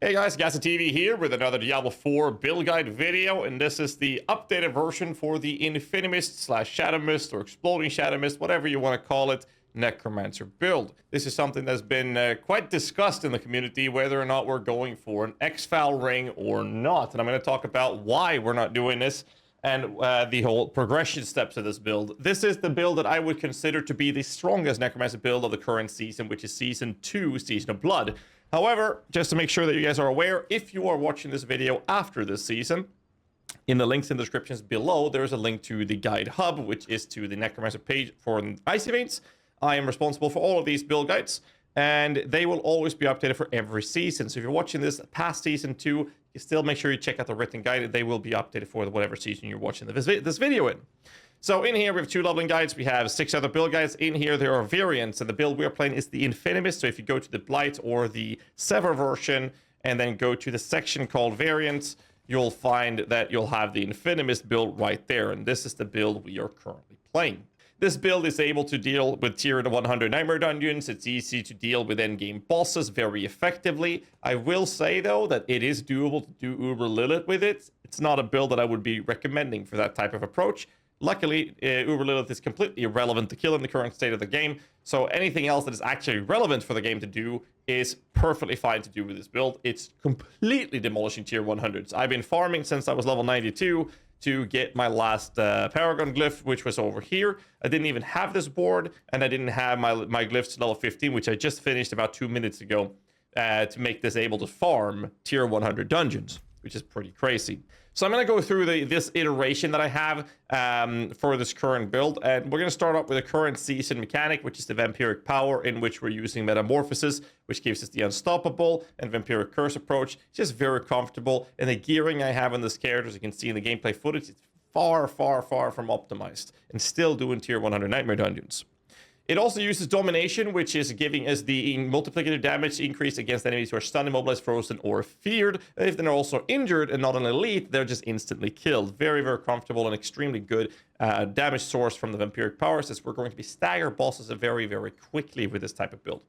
Hey guys, GHAZZY TV here with another Diablo 4 build guide video, and this is the updated version for the Infinimist slash Shadowmist or Exploding Shadowmist, whatever you want to call it, Necromancer build. This is something that's been quite discussed in the community, whether or not we're going for an Xfile ring or not, and I'm going to talk about why we're not doing this and the whole progression steps of this build. This is the build that I would consider to be the strongest Necromancer build of the current season, which is Season 2, Season of Blood. However, just to make sure that you guys are aware, if you are watching this video after this season, in the links in the descriptions below, there's a link to the guide hub, which is to the Necromancer page for ice events. I am responsible for all of these build guides, and they will always be updated for every season. So if you're watching this past Season 2, you still make sure you check out the written guide. They will be updated for whatever season you're watching this video in. So in here, we have 2 leveling guides. We have 6 other build guides. In here, there are variants, and the build we are playing is the Infinimist. So if you go to the Blight or the Sever version, and then go to the section called Variants, you'll find that you'll have the Infinimist build right there, and this is the build we are currently playing. This build is able to deal with tier 100 Nightmare Dungeons. It's easy to deal with endgame bosses very effectively. I will say, though, that it is doable to do Uber Lilith with it. It's not a build that I would be recommending for that type of approach. Luckily, Uber Lilith is completely irrelevant to kill in the current state of the game, so anything else that is actually relevant for the game to do is perfectly fine to do with this build. It's completely demolishing tier 100s. I've been farming since I was level 92 to get my last Paragon glyph, which was over here. I didn't even have this board, and I didn't have my glyphs to level 15, which I just finished about 2 minutes ago to make this able to farm tier 100 dungeons, which is pretty crazy. So I'm going to go through this iteration that I have for this current build, and we're going to start off with a current season mechanic, which is the Vampiric Power, in which we're using Metamorphosis, which gives us the Unstoppable and Vampiric Curse approach. It's just very comfortable, and the gearing I have on this character, as you can see in the gameplay footage, it's far, far, far from optimized, and still doing tier 100 Nightmare Dungeons. It also uses Domination, which is giving us the multiplicative damage increase against enemies who are stunned, immobilized, frozen, or feared. If they're also injured and not an elite, they're just instantly killed. Very, very comfortable and extremely good damage source from the Vampiric Power, since we're going to be stagger bosses very, very quickly with this type of build.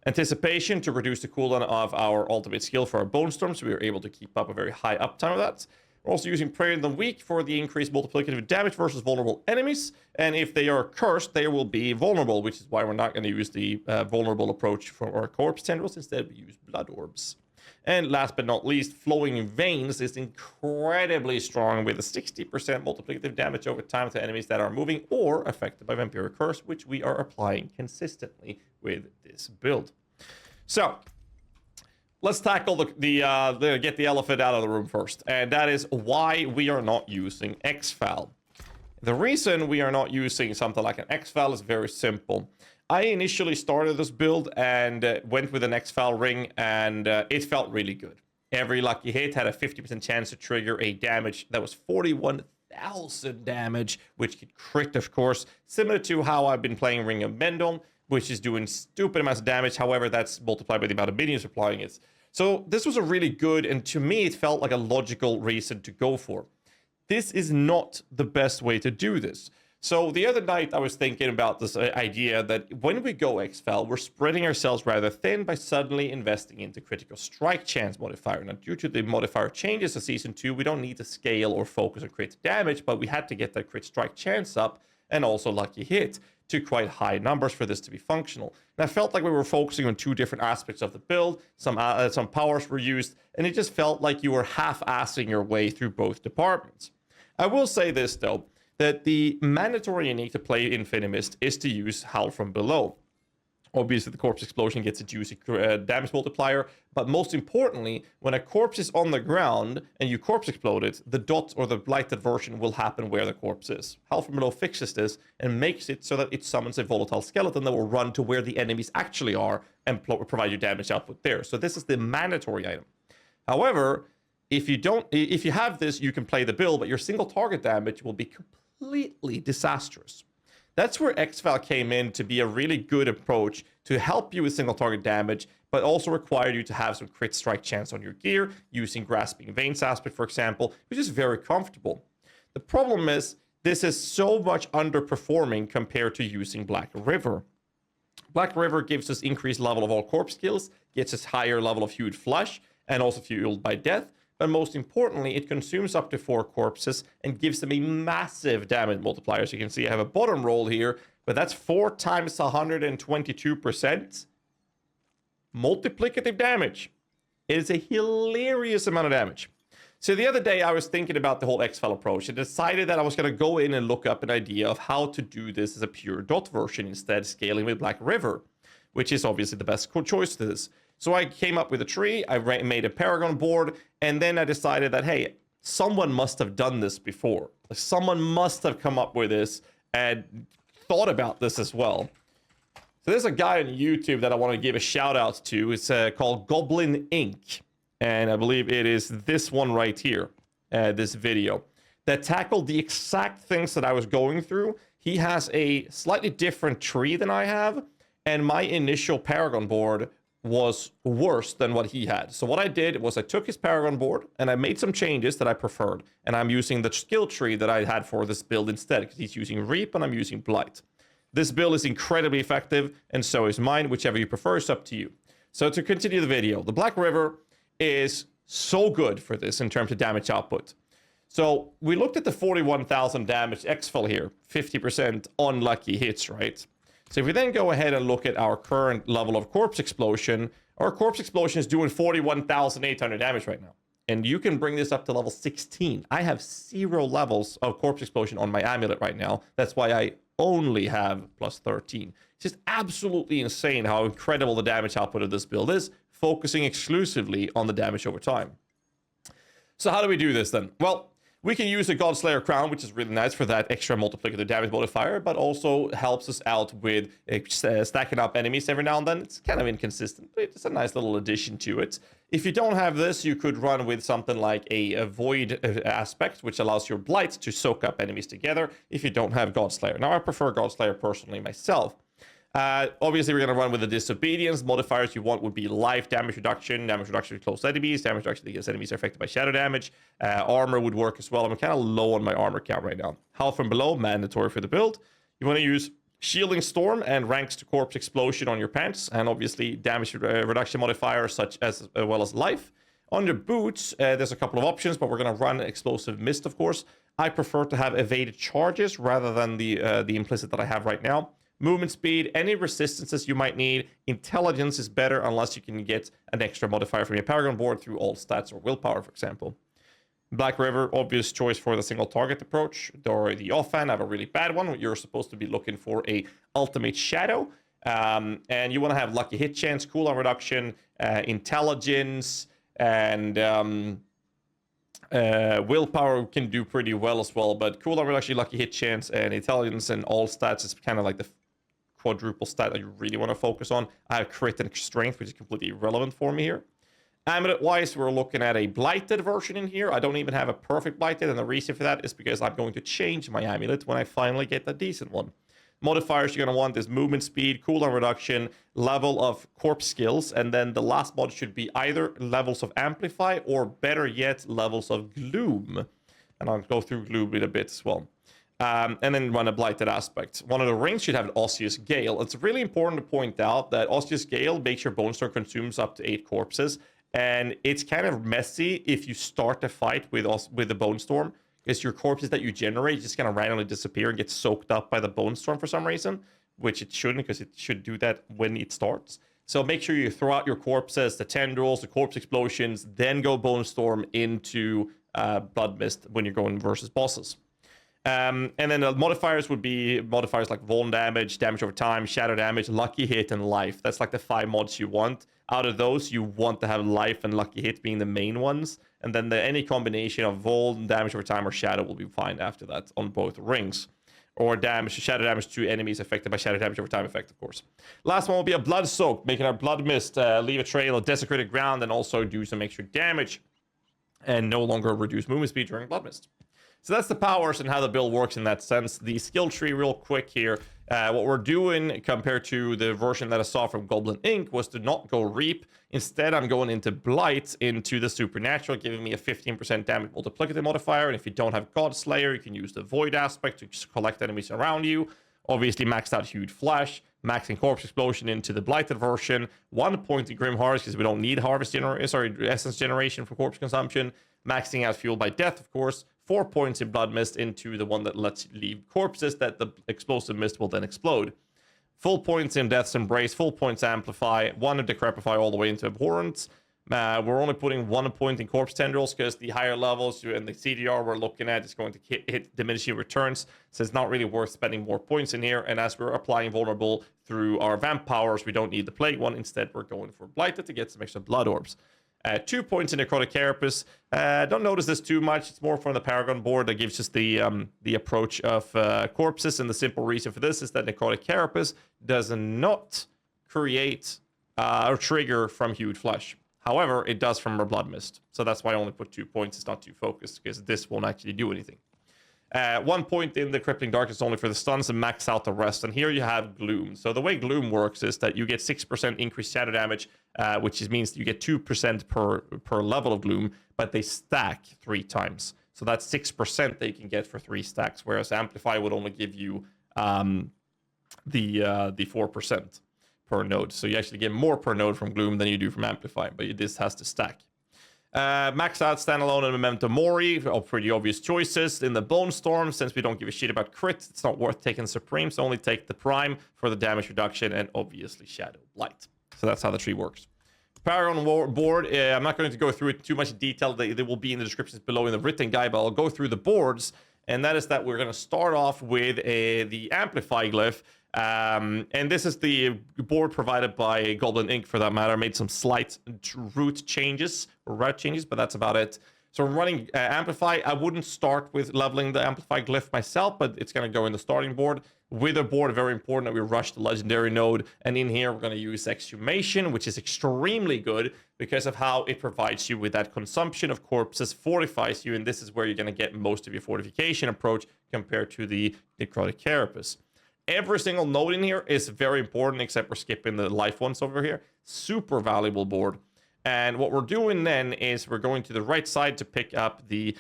Anticipation to reduce the cooldown of our ultimate skill for our Bone Storm, so we are able to keep up a very high uptime of that. We're also using Prayer in the Weak for the increased multiplicative damage versus vulnerable enemies. And if they are cursed, they will be vulnerable, which is why we're not going to use the vulnerable approach for our corpse tendrils. Instead, we use blood orbs. And last but not least, Flowing Veins is incredibly strong with a 60% multiplicative damage over time to enemies that are moving or affected by Vampiric Curse, which we are applying consistently with this build. So let's tackle get the elephant out of the room first, and that is why we are not using Xfile. The reason we are not using something like an Xfile is very simple. I initially started this build and went with an Xfile ring, and it felt really good. Every lucky hit had a 50% chance to trigger a damage that was 41,000 damage, which could crit, of course, similar to how I've been playing Ring of Mendon, which is doing stupid amounts of damage. However, that's multiplied by the amount of minions applying it. So this was a really good, and to me, it felt like a logical reason to go for. This is not the best way to do this. So the other night, I was thinking about this idea that when we go Xfile, we're spreading ourselves rather thin by suddenly investing into critical strike chance modifier. Now, due to the modifier changes of Season 2, we don't need to scale or focus on crit damage, but we had to get that crit strike chance up and also lucky hit to quite high numbers for this to be functional. And I felt like we were focusing on 2 different aspects of the build. Some powers were used, and it just felt like you were half-assing your way through both departments. I will say this, though, that the mandatory unique to play Infinimist is to use Howl from Below. Obviously, the corpse explosion gets a juicy damage multiplier, but most importantly, when a corpse is on the ground and you corpse explode it, the dot or the blighted version will happen where the corpse is. Howl from Below fixes this and makes it so that it summons a volatile skeleton that will run to where the enemies actually are and provide you damage output there. So this is the mandatory item. However, if you have this, you can play the build, but your single target damage will be completely disastrous. That's where Xfile came in to be a really good approach to help you with single target damage, but also required you to have some crit strike chance on your gear, using Grasping Veins aspect, for example, which is very comfortable. The problem is, this is so much underperforming compared to using Black River. Black River gives us increased level of all corpse skills, gets us higher level of Hued Flesh, and also fueled by death. But most importantly, it consumes up to 4 corpses and gives them a massive damage multiplier. So you can see I have a bottom roll here, but that's 4 times 122% multiplicative damage. It is a hilarious amount of damage. So the other day I was thinking about the whole Xfile approach and decided that I was going to go in and look up an idea of how to do this as a pure dot version instead, scaling with Black River, which is obviously the best choice to this. So I came up with a tree, I made a Paragon board, and then I decided that, hey, someone must have done this before. Someone must have come up with this and thought about this as well. So there's a guy on YouTube that I want to give a shout out to. It's called Goblin Inc. And I believe it is this one right here, this video, that tackled the exact things that I was going through. He has a slightly different tree than I have, and my initial Paragon board was worse than what he had. So what I did was I took his Paragon board and I made some changes that I preferred. And I'm using the skill tree that I had for this build instead, because he's using Reap and I'm using Blight. This build is incredibly effective, and so is mine. Whichever you prefer is up to you. So to continue the video, the Black River is so good for this in terms of damage output. So we looked at the 41,000 damage Xfile here, 50% unlucky hits, right? So if we then go ahead and look at our current level of Corpse Explosion, our Corpse Explosion is doing 41,800 damage right now. And you can bring this up to level 16. I have 0 levels of Corpse Explosion on my amulet right now. That's why I only have plus 13. It's just absolutely insane how incredible the damage output of this build is, focusing exclusively on the damage over time. So how do we do this then? Well, we can use a Godslayer Crown, which is really nice for that extra multiplicative damage modifier, but also helps us out with stacking up enemies every now and then. It's kind of inconsistent, but it's a nice little addition to it. If you don't have this, you could run with something like a Void aspect, which allows your Blight to soak up enemies together if you don't have Godslayer. Now, I prefer Godslayer personally myself. Obviously, we're going to run with the Disobedience. Modifiers you want would be life, damage reduction to close enemies, damage reduction against enemies are affected by shadow damage. Armor would work as well. I'm kind of low on my armor count right now. Health from below, mandatory for the build. You want to use Shielding Storm and ranks to Corpse Explosion on your pants, and obviously damage reduction modifiers such as well as life. On your boots, there's a couple of options, but we're going to run Explosive Mist, of course. I prefer to have evaded charges rather than the implicit that I have right now. Movement speed, any resistances you might need. Intelligence is better unless you can get an extra modifier from your Paragon board through all stats or willpower, for example. Black River, obvious choice for the single target approach. Or the offhand, I have a really bad one. You're supposed to be looking for a ultimate shadow. And you want to have lucky hit chance, cooldown reduction, intelligence, and willpower can do pretty well as well. But cooldown reduction, lucky hit chance, and intelligence and all stats is kind of like the quadruple stat that you really want to focus on. I have crit and strength, which is completely irrelevant for me here. Amulet-wise, we're looking at a blighted version in here. I don't even have a perfect blighted, and the reason for that is because I'm going to change my amulet when I finally get a decent one. Modifiers you're going to want is movement speed, cooldown reduction, level of corpse skills, and then the last mod should be either levels of amplify or better yet, levels of gloom. And I'll go through gloom in a bit as well. And then run a blighted aspect. One of the rings should have an Osseous Gale. It's really important to point out that Osseous Gale makes your Bone Storm consumes up to 8 corpses. And it's kind of messy if you start a fight with the Bone Storm, because your corpses that you generate just kind of randomly disappear and get soaked up by the Bone Storm for some reason, which it shouldn't, because it should do that when it starts. So make sure you throw out your corpses, the tendrils, the corpse explosions, then go Bone Storm into Blood Mist when you're going versus bosses. And then the modifiers would be modifiers like Vuln damage, damage over time, shadow damage, lucky hit, and life. That's like the 5 mods you want. Out of those, you want to have life and lucky hit being the main ones. And then any combination of Vuln, damage over time, or shadow will be fine after that on both rings. Or shadow damage to enemies affected by shadow damage over time effect, of course. Last one will be a Blood Soak, making our Blood Mist leave a trail of desecrated ground and also do some extra damage. And no longer reduce movement speed during Blood Mist. So that's the powers and how the build works in that sense. The skill tree real quick here. What we're doing compared to the version that I saw from Goblin Inc. was to not go Reap. Instead, I'm going into Blight into the Supernatural, giving me a 15% damage multiplicative modifier. And if you don't have Godslayer, you can use the Void aspect to collect enemies around you. Obviously maxed out Huge Flash, maxing Corpse Explosion into the Blighted version, 1 point in Grim Harvest because we don't need Essence Generation for Corpse consumption, maxing out Fueled by Death, of course, 4 points in Blood Mist into the one that lets you leave corpses that the Explosive Mist will then explode. Full points in Death's Embrace, full points Amplify, 1 in Decrepify all the way into Abhorrence. We're only putting 1 point in Corpse Tendrils because the higher levels and the CDR we're looking at is going to hit diminishing returns, so it's not really worth spending more points in here. And as we're applying Vulnerable through our Vamp powers, we don't need the Plague one. Instead, we're going for Blighted to get some extra Blood Orbs. 2 points in Necrotic Carapace. Don't notice this too much. It's more from the Paragon board that gives us the approach of corpses, and the simple reason for this is that Necrotic Carapace does not create or trigger from Huge Flesh. However, it does from our Blood Mist. So that's why I only put 2 points. It's not too focused, because this won't actually do anything. 1 point in the Crippling Darkness only for the stuns, and max out the rest. And here you have Gloom. So the way Gloom works is that you get 6% increased shadow damage, which means you get 2% per level of Gloom, but they stack 3 times. So that's 6% that you can get for 3 stacks, whereas Amplify would only give you the 4% per node. So you actually get more per node from Gloom than you do from Amplify, but this has to stack. Max out Standalone and Memento Mori, all pretty obvious choices. In the Bone Storm, since we don't give a shit about crit, it's not worth taking Supreme, so only take the Prime for the damage reduction, and obviously Shadow Blight. So that's how the tree works. Paragon board, I'm not going to go through it too much detail. They will be in the descriptions below in the written guide, but I'll go through the boards, and that is that we're going to start off with the Amplify glyph. And this is the board provided by Goblin Inc. for that matter. Made some slight route changes, but that's about it. So I'm running Amplify. I wouldn't start with leveling the Amplify glyph myself, but it's going to go in the starting board. With a board, very important that we rush the legendary node. And in here, we're going to use Exhumation, which is extremely good because of how it provides you with that consumption of corpses, fortifies you, and this is where you're going to get most of your fortification approach compared to the Necrotic Carapace. Every single node in here is very important, except we're skipping the life ones over here. Super valuable board. And what we're doing then is we're going to the right side to pick up the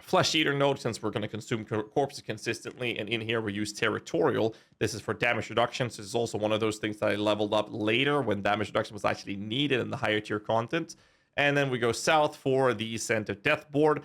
Flesh Eater node, since we're going to consume corpses consistently. And in here we use Territorial. This is for damage reduction. So it's also one of those things that I leveled up later when damage reduction was actually needed in the higher tier content. And then we go south for the Scent of Death board.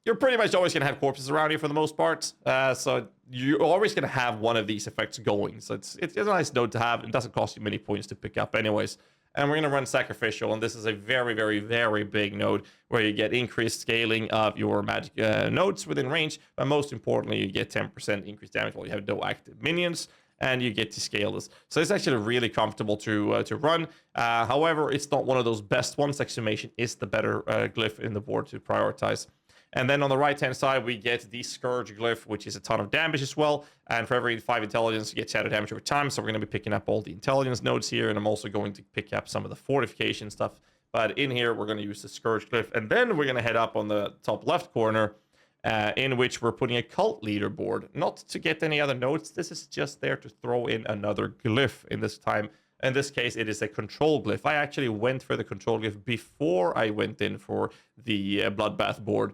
You're pretty much always going to have corpses around you for the most part. So you're always going to have one of these effects going. So it's a nice node to have. It doesn't cost you many points to pick up anyways. And we're going to run Sacrificial. And this is a very, very, very big node where you get increased scaling of your magic nodes within range. But most importantly, you get 10% increased damage while you have no active minions. And you get to scale this. So it's actually really comfortable to run. However, it's not one of those best ones. Exhumation is the better glyph in the board to prioritize. And then on the right-hand side, we get the Scourge glyph, which is a ton of damage as well. And for every 5 intelligence, you get shadow damage over time. So we're going to be picking up all the intelligence nodes here. And I'm also going to pick up some of the fortification stuff. But in here, we're going to use the Scourge glyph. And then we're going to head up on the top left corner, in which we're putting a Cult Leader board. Not to get any other nodes. This is just there to throw in another glyph in this time. In this case, it is a control glyph. I actually went for the control glyph before I went in for the Bloodbath board.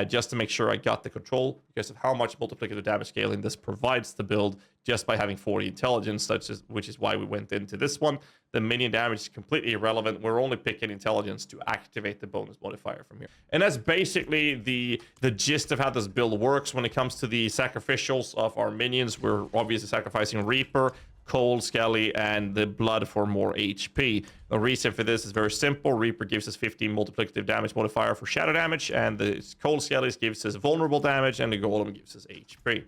Just to make sure I got the control, because of how much multiplicative damage scaling this provides the build just by having 40 intelligence, which is why we went into this one. The minion damage is completely irrelevant. We're only picking intelligence to activate the bonus modifier from here. And that's basically the gist of how this build works. When it comes to the sacrificials of our minions, we're obviously sacrificing Reaper, Cold, Skelly, and the Blood for more HP. The reason for this is very simple. Reaper gives us 15 multiplicative damage modifier for shadow damage, and the Cold Skellies gives us vulnerable damage, and the Golem gives us HP.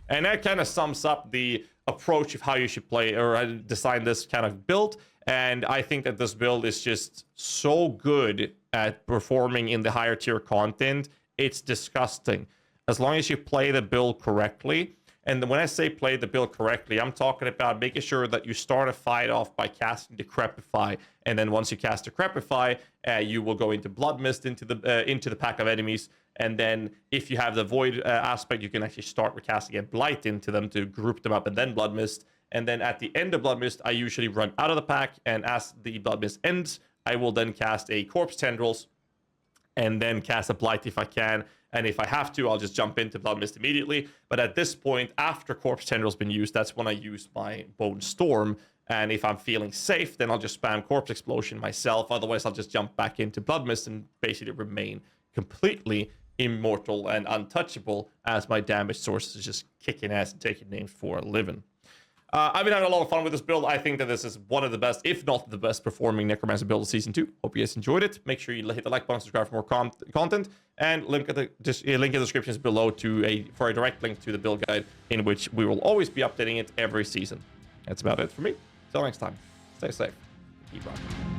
And that kind of sums up the approach of how you should play or design this kind of build. And I think that this build is just so good at performing in the higher tier content. It's disgusting. As long as you play the build correctly. And when I say play the build correctly, I'm talking about making sure that you start a fight off by casting Decrepify, and then once you cast Decrepify, you will go into Blood Mist into the pack of enemies, and then if you have the Void aspect, you can actually start with casting a Blight into them to group them up, and then Blood Mist. And then at the end of Blood Mist, I usually run out of the pack, and as the Blood Mist ends, I will then cast a Corpse Tendrils, and then cast a Blight if I can, And if I have to, I'll just jump into Blood Mist immediately. But at this point, after Corpse Tendril's been used, that's when I use my Bone Storm. And if I'm feeling safe, then I'll just spam Corpse Explosion myself. Otherwise, I'll just jump back into Blood Mist and basically remain completely immortal and untouchable as my damage source is just kicking ass and taking names for a living. I've been having a lot of fun with this build. I think that this is one of the best, if not the best performing Necromancer build of Season 2. Hope you guys enjoyed it. Make sure you hit the like button, subscribe for more content, and link in the descriptions below for a direct link to the build guide, in which we will always be updating it every season. That's about it for me. Till next time, stay safe. Keep rocking.